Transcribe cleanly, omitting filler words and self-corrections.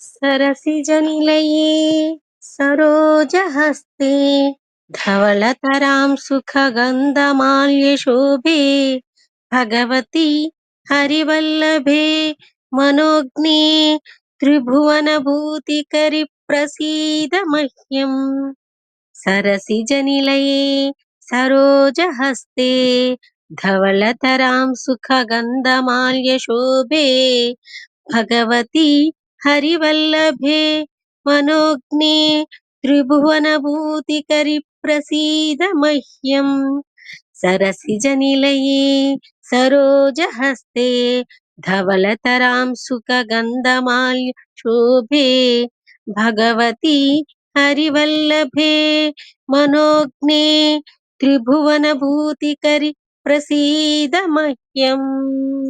सरसिजनिलये सरोजहस्ते धवलतरां सुखगन्धमाल्यशोभे भगवति हरिवल्लभे मनोज्ञे त्रिभुवनभूतिकरि प्रसीद मह्यम्। सरसिजनिलये सरोजहस्ते धवलतरां सुखगन्धमाल्यशोभे भगवति हरिवल्लभे मनोज्ञे त्रिभुवनभूतिकरि प्रसीद मह्यम्। सरसिजनिलये सरोजहस्ते धवलतरां सुखगन्धमाल्य शोभे भगवति हरिवल्लभे मनोज्ञे त्रिभुवनभूतिकरि प्रसीद मह्यम्।